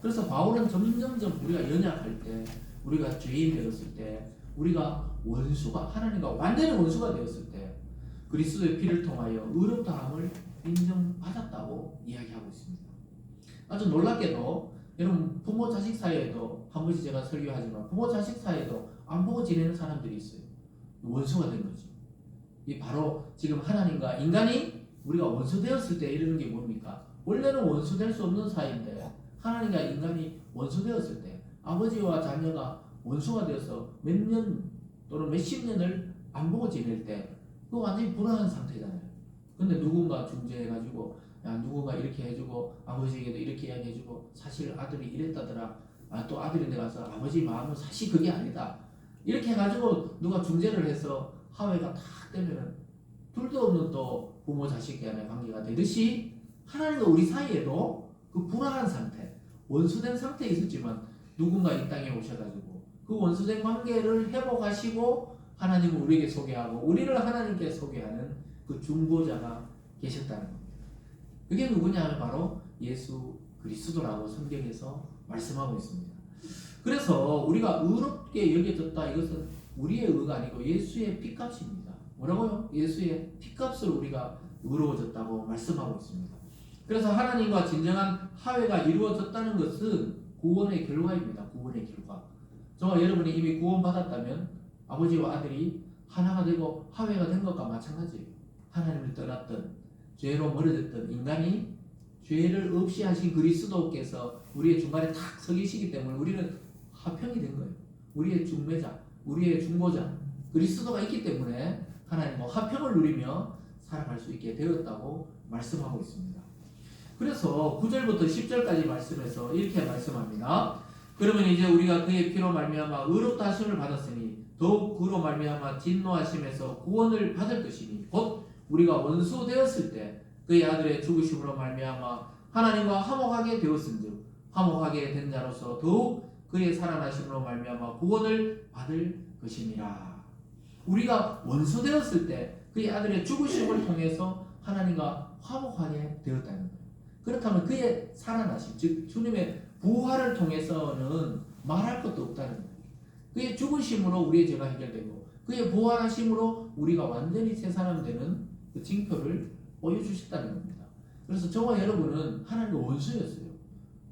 그래서 바울은 점점점 우리가 연약할 때, 우리가 죄인 되었을 때, 우리가 원수가 하나님과 완전히 원수가 되었을 때 그리스도의 피를 통하여 의롭다함을 인정받았다고 이야기하고 있습니다. 아주 놀랍게도 여러분 부모 자식 사이에도 한 번씩 제가 설교하지만 부모 자식 사이에도 안 보고 지내는 사람들이 있어요. 원수가 된 거죠. 이 바로 지금 하나님과 인간이 우리가 원수 되었을 때 이러는 게 뭡니까? 원래는 원수 될 수 없는 사이인데 하나님과 인간이 원수 되었을 때 아버지와 자녀가 원수가 되어서 몇 년 또는 몇십 년을 안 보고 지낼 때 그거 완전히 불안한 상태잖아요. 근데 누군가 중재해가지고 야 누군가 이렇게 해주고 아버지에게도 이렇게 이야기해주고 사실 아들이 이랬다더라. 또 아들인데 가서 아버지 마음은 사실 그게 아니다. 이렇게 해가지고 누가 중재를 해서 화해가 탁 되면은 둘도 없는 또 부모 자식 간의 관계가 되듯이 하나님과 우리 사이에도 그 불안한 상태, 원수된 상태에 있었지만 누군가 이 땅에 오셔가지고 그 원수된 관계를 회복하시고 하나님을 우리에게 소개하고 우리를 하나님께 소개하는 그 중보자가 계셨다는 겁니다. 그게 누구냐 하면 바로 예수 그리스도라고 성경에서 말씀하고 있습니다. 그래서 우리가 의롭게 여겨졌다 이것은 우리의 의가 아니고 예수의 피값입니다. 뭐라고요? 예수의 피값을 우리가 의로워졌다고 말씀하고 있습니다. 그래서 하나님과 진정한 화해가 이루어졌다는 것은 구원의 결과입니다. 구원의 결과. 저와 여러분이 이미 구원받았다면 아버지와 아들이 하나가 되고 화해가 된 것과 마찬가지예요. 하나님을 떠났던 죄로 멀어졌던 인간이 죄를 없이 하신 그리스도께서 우리의 중간에 탁 서 계시기 때문에 우리는 화평이 된 거예요. 우리의 중매자, 우리의 중보자 그리스도가 있기 때문에 하나님과 화평을 누리며 살아갈 수 있게 되었다고 말씀하고 있습니다. 그래서 9절부터 10절까지 말씀해서 이렇게 말씀합니다. 그러면 이제 우리가 그의 피로 말미암아 의롭다 하심을 받았으니 더욱 그로 말미암아 진노하심에서 구원을 받을 것이니 곧 우리가 원수 되었을 때 그의 아들의 죽으심으로 말미암아 하나님과 화목하게 되었은즉 화목하게 된 자로서 더욱 그의 살아나심으로 말미암아 구원을 받을 것이니라. 우리가 원수 되었을 때 그의 아들의 죽으심을 통해서 하나님과 화목하게 되었다는 거예요. 그렇다면 그의 살아나심, 즉 주님의 부활을 통해서는 말할 것도 없다는 거예요. 그의 죽으심으로 우리의 죄가 해결되고 그의 부활하심으로 우리가 완전히 새 사람 되는 그 징표를 보여주셨다는 겁니다. 그래서 저와 여러분은 하나님의 원수였어요.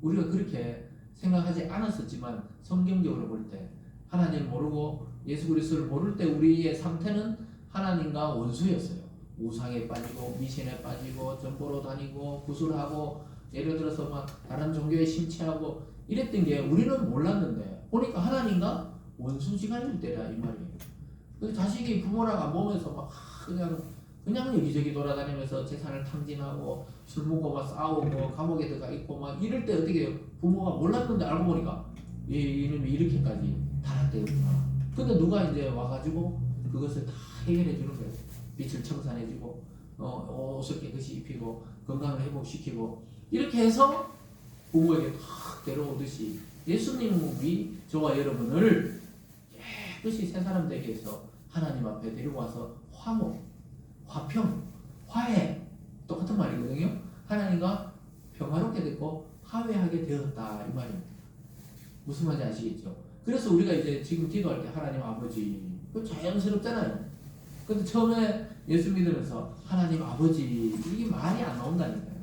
우리가 그렇게 생각하지 않았었지만 성경적으로 볼 때 하나님 모르고 예수 그리스도를 모를 때 우리의 상태는 하나님과 원수였어요. 우상에 빠지고 미신에 빠지고 전보로 다니고 구술하고 예를 들어서 막 다른 종교에 심취하고 이랬던 게 우리는 몰랐는데 보니까 하나님과 원수지간일 때라 이 말이에요. 그 자식이 부모랑 안 보면서 막 그냥 여기저기 돌아다니면서 재산을 탕진하고 술 먹고 막 싸우고 감옥에 들어가 있고 막 이럴 때 어떻게 부모가 몰랐는데 알고 보니까 이놈이 이렇게까지 타락되었구나. 근데 누가 이제 와가지고 그것을 다 해결해 주는 거예요. 빛을 청산해주고 옷을 깨끗이 입히고 건강을 회복시키고 이렇게 해서 부모에게 탁 데려오듯이 예수님이 저와 여러분을 깨끗이 새 사람 되게 해서 하나님 앞에 데리고 와서 화목, 화평, 화해 똑같은 말이거든요. 하나님과 평화롭게 됐고 화해하게 되었다 이 말입니다. 무슨 말인지 아시겠죠? 그래서 우리가 이제 지금 기도할 때 하나님 아버지 그 자연스럽잖아요. 근데 처음에 예수 믿으면서 하나님 아버지 이게 말이 안 나온다니까요.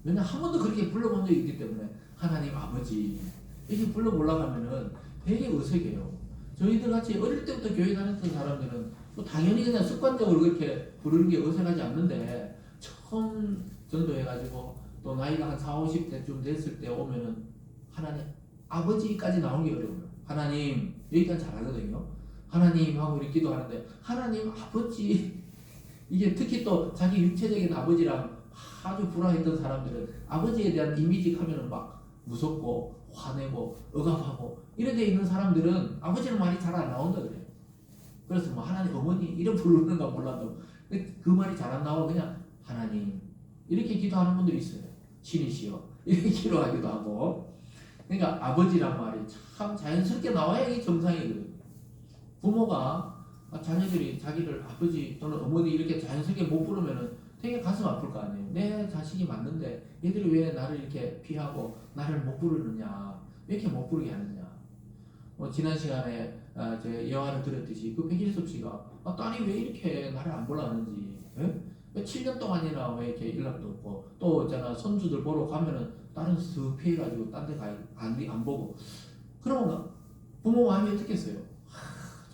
왜냐 한 번도 그렇게 불러본 적이 있기 때문에 하나님 아버지 이렇게 불러보려고 하면은 되게 어색해요. 저희들 같이 어릴 때부터 교회 다녔던 사람들은 뭐 당연히 그냥 습관적으로 그렇게 부르는 게 어색하지 않는데 처음 전도해가지고 또 나이가 한 40, 50대쯤 됐을 때 오면은 하나님 아버지까지 나오기 어려워요. 하나님 여기까지 잘하거든요. 하나님 하고 이렇게 기도하는데 하나님 아버지 이게 특히 또 자기 육체적인 아버지랑 아주 불화했던 사람들은 아버지에 대한 이미지 하면은 막 무섭고 화내고 억압하고 이런 데 있는 사람들은 아버지는 말이 잘 안 나온다 그래요. 그래서 뭐 하나님 어머니 이런 부르는가 몰라도 그 말이 잘 안 나오고 그냥 하나님 이렇게 기도하는 분들이 있어요. 신이시여 이렇게 기도하기도 하고. 그러니까 아버지란 말이 참 자연스럽게 나와야 이게 정상이거든요. 부모가 자녀들이 자기를 아버지 또는 어머니 이렇게 자연스럽게 못 부르면은 되게 가슴 아플 거 아니에요. 내 자식이 맞는데 얘들이 왜 나를 이렇게 피하고 나를 못 부르느냐, 왜 이렇게 못 부르게 하느냐. 지난 시간에 제 예화를 들었듯이 그 백일섭 씨가 딸이 왜 이렇게 나를 안 보려는지, 예? 왜 7년 동안이나 왜 이렇게 연락도 없고, 또 있잖아 선주들 보러 가면은 딸은 슥 피해가지고 딴 데 안 보고. 그러면 부모 마음이 어떻겠어요?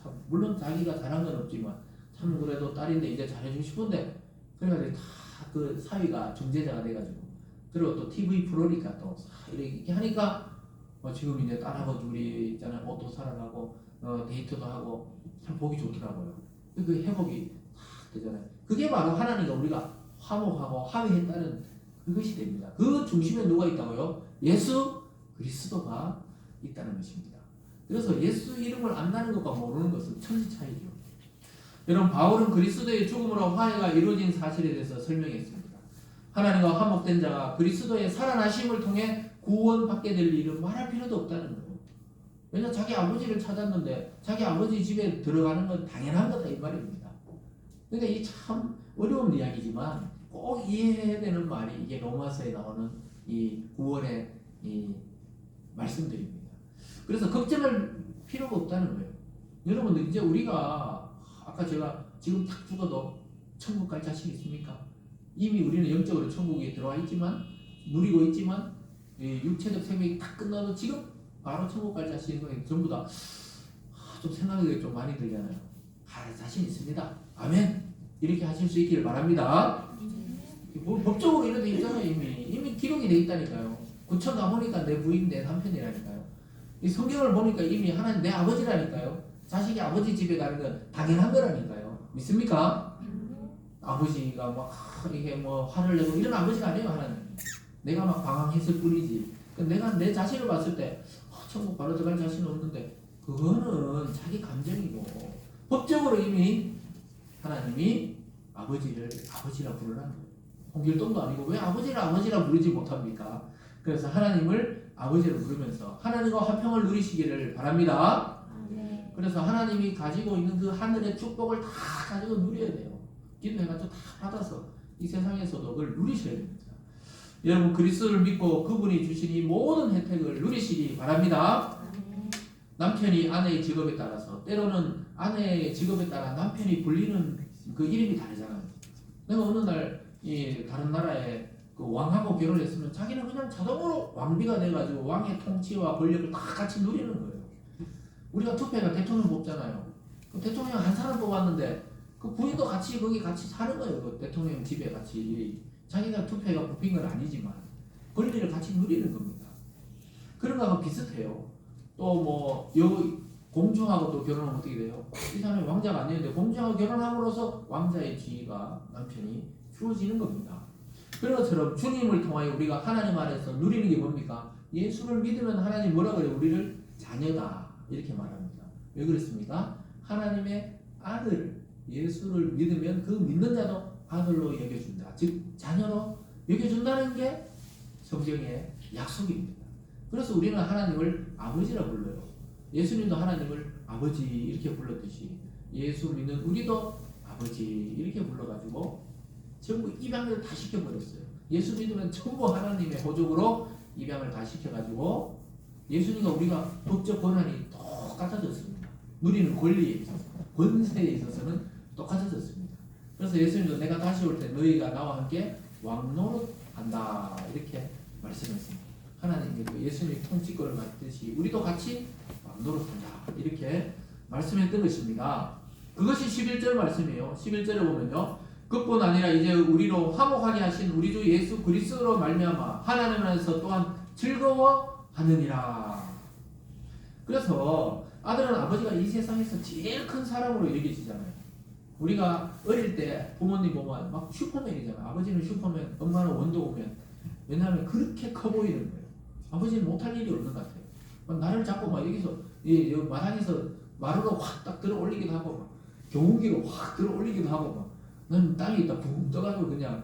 참, 물론 자기가 잘한 건 없지만 참 그래도 딸인데 이제 잘해주고 싶은데, 그래가지고 다 그 사위가 중재자가 돼가지고, 그리고 또 TV 프로니까 또 이렇게 하니까 지금 이제 딸하고 둘이 있잖아요, 옷도 사랑하고 데이트도 하고 참 보기 좋더라고요. 그 회복이 다 되잖아요. 그게 바로 하나님과 우리가 화목하고 합의했다는 그것이 됩니다. 그 중심에 누가 있다고요? 예수 그리스도가 있다는 것입니다. 그래서 예수 이름을 안다는 것과 모르는 것은 천지 차이죠. 여러분, 바울은 그리스도의 죽음으로 화해가 이루어진 사실에 대해서 설명했습니다. 하나님과 화목된 자가 그리스도의 살아나심을 통해 구원받게 될 일은 말할 필요도 없다는 거예요. 왜냐, 자기 아버지를 찾았는데 자기 아버지 집에 들어가는 건 당연한 거다 이 말입니다. 그러니까 이 참 어려운 이야기지만 꼭 이해해야 되는 말이 이게 로마서에 나오는 이 구원의 이 말씀들입니다. 그래서 걱정할 필요가 없다는 거예요. 여러분들, 이제 우리가 아까 제가 지금 딱 죽어도 천국 갈 자신 있습니까? 이미 우리는 영적으로 천국에 들어와 있지만, 누리고 있지만, 육체적 생명이 딱 끝나도 지금 바로 천국 갈 자신 있는 거 전부 다 좀 생각이 좀 많이 들잖아요. 자신 있습니다. 아멘. 이렇게 하실 수 있기를 바랍니다. 법적으로 이렇게 돼 있잖아요. 이미 기록이 돼 있다니까요. 구청 가보니까 내 부인 내 남편이라니까요. 이 성경을 보니까 이미 하나님 내 아버지라니까요. 자식이 아버지 집에 가는 건 당연한 거라니까요. 믿습니까? 아버지가 막 이게 뭐 화를 내고 이런 아버지가 아니에요. 하나님. 내가 막 방황했을 뿐이지. 내가 내 자신을 봤을 때 천국 바로 들어갈 자신은 없는데, 그거는 자기 감정이고, 법적으로 이미 하나님이 아버지를 아버지라 부르라는 거예요. 홍길동도 아니고 왜 아버지를 아버지라 부르지 못합니까? 그래서 하나님을 아버지로 부르면서 하나님과 화평을 누리시기를 바랍니다. 그래서 하나님이 가지고 있는 그 하늘의 축복을 다 가지고 누려야 돼요. 기도해가지고 다 받아서 이 세상에서도 그걸 누리셔야 됩니다. 여러분, 그리스도를 믿고 그분이 주신 이 모든 혜택을 누리시기 바랍니다. 남편이 아내의 직업에 따라서, 때로는 아내의 직업에 따라 남편이 불리는 그 이름이 다르잖아요. 내가 어느 날 이 다른 나라에 그 왕하고 결혼했으면 자기는 그냥 자동으로 왕비가 돼가지고 왕의 통치와 권력을 다 같이 누리는 거예요. 우리가 투표가 대통령 뽑잖아요. 그 대통령 한 사람 뽑았는데 그 부인도 같이 거기 같이 사는 거예요. 그 대통령 집에 같이. 자기가 투표가 뽑힌 건 아니지만 권리를 같이 누리는 겁니다. 그런 거하고 비슷해요. 또 뭐 공주하고 또 결혼하면 어떻게 돼요? 이 사람이 왕자가 아니었는데 공주하고 결혼함으로써 왕자의 지위가 남편이 주어지는 겁니다. 그런 것처럼 주님을 통하여 우리가 하나님 안에서 누리는 게 뭡니까? 예수를 믿으면 하나님 뭐라 그래요? 우리를 자녀다 이렇게 말합니다. 왜 그렇습니까? 하나님의 아들 예수를 믿으면 그 믿는 자도 아들로 여겨준다. 즉 자녀로 여겨준다는 게 성경의 약속입니다. 그래서 우리는 하나님을 아버지라 불러요. 예수님도 하나님을 아버지 이렇게 불렀듯이 예수 믿는 우리도 아버지 이렇게 불러가지고 전부 입양을 다 시켜버렸어요. 예수 믿으면 전부 하나님의 호적으로 입양을 다 시켜가지고 예수님과 우리가 법적 권한이 똑같아졌습니다. 누리는 권리에 있어서, 권세에 있어서는 똑같아졌습니다. 그래서 예수님도 내가 다시 올 때 너희가 나와 함께 왕노릇한다 이렇게 말씀했습니다. 하나님께서 예수님의 통치권을 갖듯이 우리도 같이 왕노릇한다 이렇게 말씀했던 것입니다. 그것이 11절 말씀이에요. 11절에 보면요, 그뿐 아니라 이제 우리로 화목하게 하신 우리 주 예수 그리스도로 말미암아 하나님 안에서 또한 즐거워하느니라. 그래서 아들은 아버지가 이 세상에서 제일 큰 사랑으로 여겨지잖아요. 우리가 어릴 때 부모님 보면 막 슈퍼맨이잖아. 아버지는 슈퍼맨, 엄마는 원더우맨. 왜냐하면 그렇게 커 보이는 거예요. 아버지는 못할 일이 없는 것 같아요. 나를 잡고 막 여기서 마당에서 마루로 확 딱 들어 올리기도 하고 막 경운기로 확 들어 올리기도 하고 막 난 땅에 있다 붕 떠가지고 그냥.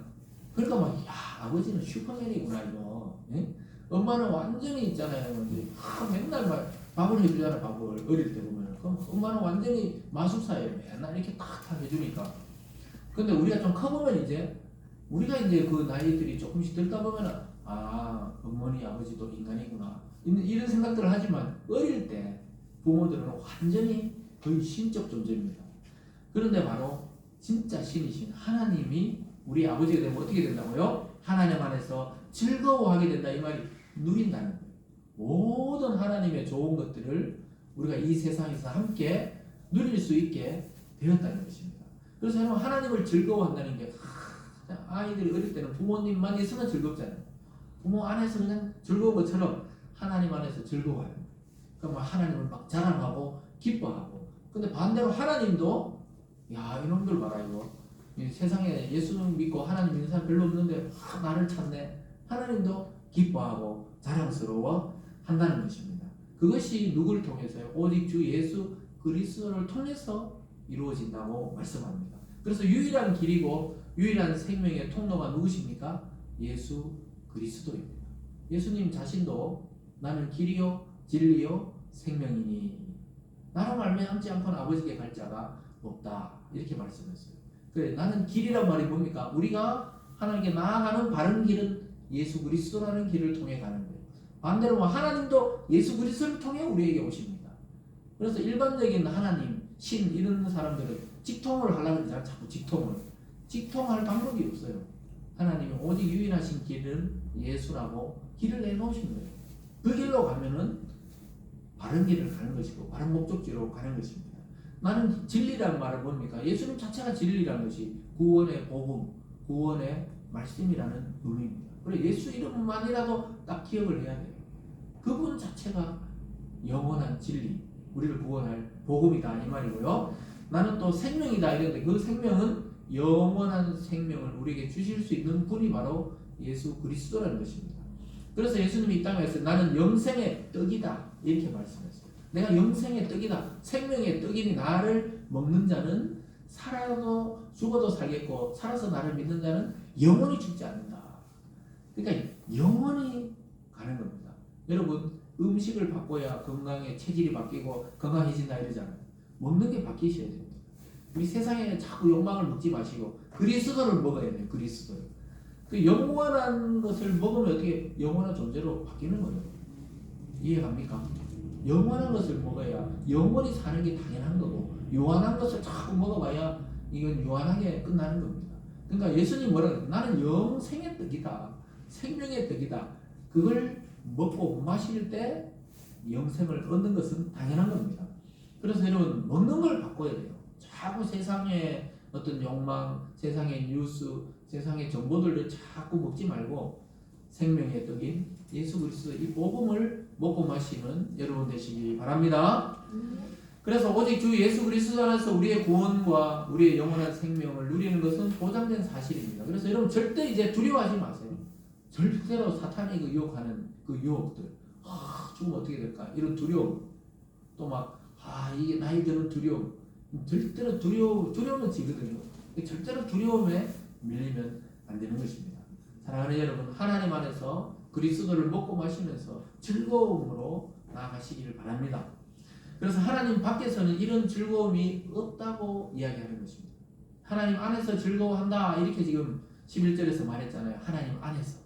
그러니까 막 야, 아버지는 슈퍼맨이구나 이거. 예? 엄마는 완전히 있잖아요. 이제 맨날 막 밥을 해주잖아. 밥을 어릴 때 보면. 그럼 엄마는 완전히 마술사예요. 맨날 이렇게 탁탁 해주니까. 근데 우리가 좀 커보면 이제 우리가 이제 그 나이들이 조금씩 들다 보면은 어머니 아버지도 인간이구나 이런 생각들을 하지만 어릴 때 부모들은 완전히 거의 신적 존재입니다. 그런데 바로 진짜 신이신 하나님이 우리 아버지가 되면 어떻게 된다고요? 하나님 안에서 즐거워하게 된다 이 말이 누린다는 거예요. 모든 하나님의 좋은 것들을 우리가 이 세상에서 함께 누릴 수 있게 되었다는 것입니다. 그래서 여러분 하나님을 즐거워한다는 게 아이들이 어릴 때는 부모님만 있으면 즐겁잖아요. 부모 안에서 그냥 즐거운 것처럼 하나님 안에서 즐거워해요. 그러니까 하나님을 막 자랑하고 기뻐하고. 근데 반대로 하나님도 이놈들 봐라 이거 이 세상에 예수 믿고 하나님 믿는 사람 별로 없는데 나를 찾네. 하나님도 기뻐하고 자랑스러워 한다는 것입니다. 그것이 누구를 통해서요? 오직 주 예수 그리스도를 통해서 이루어진다고 말씀합니다. 그래서 유일한 길이고 유일한 생명의 통로가 누구십니까? 예수 그리스도입니다. 예수님 자신도 나는 길이요 진리요 생명이니 나로 말미암지 않고는 아버지께 갈 자가 없다 이렇게 말씀했어요. 그래 나는 길이란 말이 뭡니까? 우리가 하나님께 나아가는 바른 길은 예수 그리스도라는 길을 통해 가는 거예요. 반대로 하나님도 예수 그리스도를 통해 우리에게 오십니다. 그래서 일반적인 하나님, 신 이런 사람들은 직통을 하려고 하잖아요. 자꾸 직통할 방법이 없어요. 하나님이 오직 유일하신 길은 예수라고 길을 내놓으신 거예요. 그 길로 가면은 바른 길을 가는 것이고 바른 목적지로 가는 것입니다. 나는 진리란 말은 뭡니까? 예수님 자체가 진리라는 것이 구원의 복음, 구원의 말씀이라는 의미입니다. 그래 예수 이름만이라도 딱 기억을 해야 돼요. 그분 자체가 영원한 진리, 우리를 구원할 복음이다 이 말이고요. 나는 또 생명이다 이랬는데 그 생명은 영원한 생명을 우리에게 주실 수 있는 분이 바로 예수 그리스도라는 것입니다. 그래서 예수님이 이 땅에 왔을 때 나는 영생의 떡이다 이렇게 말씀했어요. 내가 영생의 떡이다. 생명의 떡이니 나를 먹는 자는 살아도 죽어도 살겠고 살아서 나를 믿는 자는 영원히 죽지 않는다. 그러니까 영원히 가는 겁니다. 여러분 음식을 바꿔야 건강에 체질이 바뀌고 건강해진다 이러잖아요. 먹는 게 바뀌셔야 됩니다. 우리 세상에 자꾸 욕망을 먹지 마시고 그리스도를 먹어야 돼요. 그리스도를. 그 영원한 것을 먹으면 어떻게 영원한 존재로 바뀌는 거예요. 이해갑니까? 영원한 것을 먹어야 영원히 사는 게 당연한 거고 유한한 것을 자꾸 먹어봐야 이건 유한하게 끝나는 겁니다. 그러니까 예수님 뭐라 그래요? 나는 영생의 떡이다. 생명의 떡이다. 그걸 먹고 마실 때 영생을 얻는 것은 당연한 겁니다. 그래서 여러분 먹는 걸 바꿔야 돼요. 자꾸 세상의 어떤 욕망, 세상의 뉴스, 세상의 정보들을 자꾸 먹지 말고 생명의 떡인 예수 그리스도 이 복음을 먹고 마시는 여러분 되시기 바랍니다. 그래서 오직 주 예수 그리스도 안에서 우리의 구원과 우리의 영원한 생명을 누리는 것은 보장된 사실입니다. 그래서 여러분 절대 이제 두려워하지 마세요. 절대로 사탄이 그 유혹하는 그 유혹들, 죽으면 어떻게 될까? 이런 두려움, 또 막 이게 나이 드는 두려움, 절대로 두려움은 지거든요. 절대로 두려움에 밀리면 안 되는 것입니다. 사랑하는 여러분, 하나님 안에서 그리스도를 먹고 마시면서 즐거움으로 나아가시기를 바랍니다. 그래서 하나님 밖에서는 이런 즐거움이 없다고 이야기하는 것입니다. 하나님 안에서 즐거워한다 이렇게 지금 11절에서 말했잖아요. 하나님 안에서.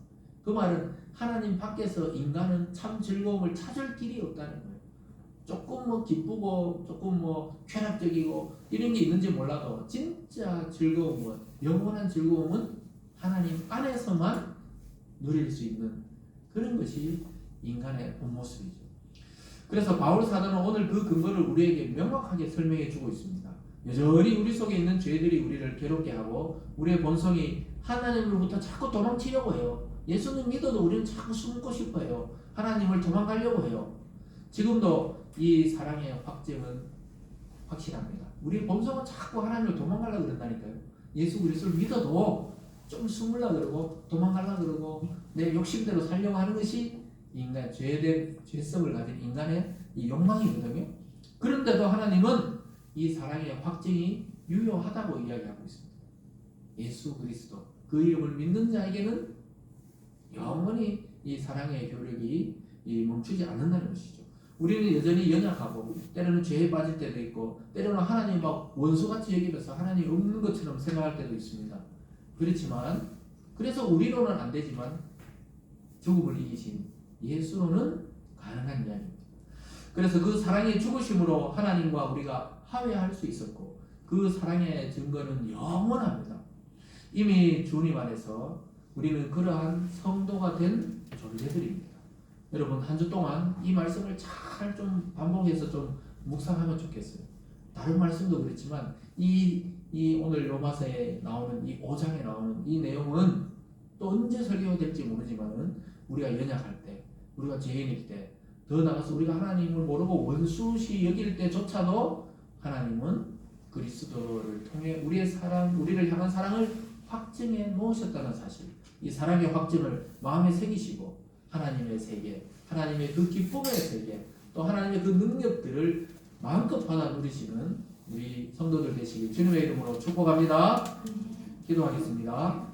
그 말은 하나님 밖에서 인간은 참 즐거움을 찾을 길이 없다는 거예요. 조금 기쁘고 조금 쾌락적이고 이런 게 있는지 몰라도 진짜 즐거움은 영원한 즐거움은 하나님 안에서만 누릴 수 있는 그런 것이 인간의 본 모습이죠. 그래서 바울 사도는 오늘 그 근거를 우리에게 명확하게 설명해 주고 있습니다. 여전히 우리 속에 있는 죄들이 우리를 괴롭게 하고 우리의 본성이 하나님으로부터 자꾸 도망치려고 해요. 예수님 믿어도 우리는 자꾸 숨고 싶어 해요. 하나님을 도망가려고 해요. 지금도 이 사랑의 확증은 확실합니다. 우리 본성은 자꾸 하나님을 도망가려고 그런다니까요. 예수 그리스도를 믿어도 좀 숨으려고 그러고 도망가려고 그러고 내 욕심대로 살려고 하는 것이 인간 죄성을 가진 인간의 이 욕망이거든요. 그런데도 하나님은 이 사랑의 확증이 유효하다고 이야기하고 있습니다. 예수 그리스도 그 이름을 믿는 자에게는 영원히 이 사랑의 효력이 멈추지 않는다는 것이죠. 우리는 여전히 연약하고 때로는 죄에 빠질 때도 있고 때로는 하나님 막 원수같이 여기면서 하나님이 없는 것처럼 생각할 때도 있습니다. 그렇지만 그래서 우리로는 안 되지만 죽음을 이기신 예수로는 가능한 이야기입니다. 그래서 그 사랑의 죽으심으로 하나님과 우리가 화해할 수 있었고 그 사랑의 증거는 영원합니다. 이미 주님 안에서 우리는 그러한 성도가 된 존재들입니다. 여러분 한 주 동안 이 말씀을 잘 좀 반복해서 좀 묵상하면 좋겠어요. 다른 말씀도 그렇지만 이 오늘 로마서에 나오는 이 5장에 나오는 이 내용은 또 언제 설교될지 모르지만은 우리가 연약할 때, 우리가 죄인일 때, 더 나아가서 우리가 하나님을 모르고 원수시 여길 때조차도 하나님은 그리스도를 통해 우리를 향한 사랑을 확증해 놓으셨다는 사실, 이 사랑의 확증을 마음에 새기시고 하나님의 세계, 하나님의 그 기쁨의 세계, 또 하나님의 그 능력들을 마음껏 받아 누리시는 우리 성도들 되시길 주님의 이름으로 축복합니다. 기도하겠습니다.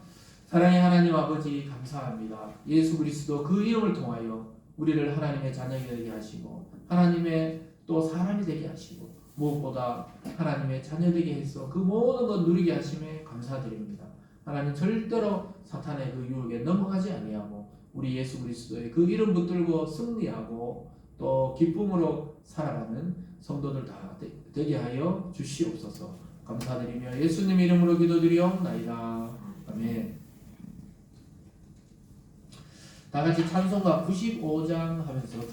사랑의 하나님 아버지 감사합니다. 예수 그리스도 그 이름을 통하여 우리를 하나님의 자녀가 되게 하시고 하나님의 또 사람이 되게 하시고 무엇보다 하나님의 자녀 되게 해서 그 모든 것 누리게 하심에 감사드립니다. 하나님 절대로 사탄의 그 유혹에 넘어가지 아니하고 우리 예수 그리스도의 그 이름 붙들고 승리하고 또 기쁨으로 살아가는 성도들 다 되게 하여 주시옵소서. 감사드리며 예수님 이름으로 기도드리옵나이다. 아멘. 다 같이 찬송가 95장 하면서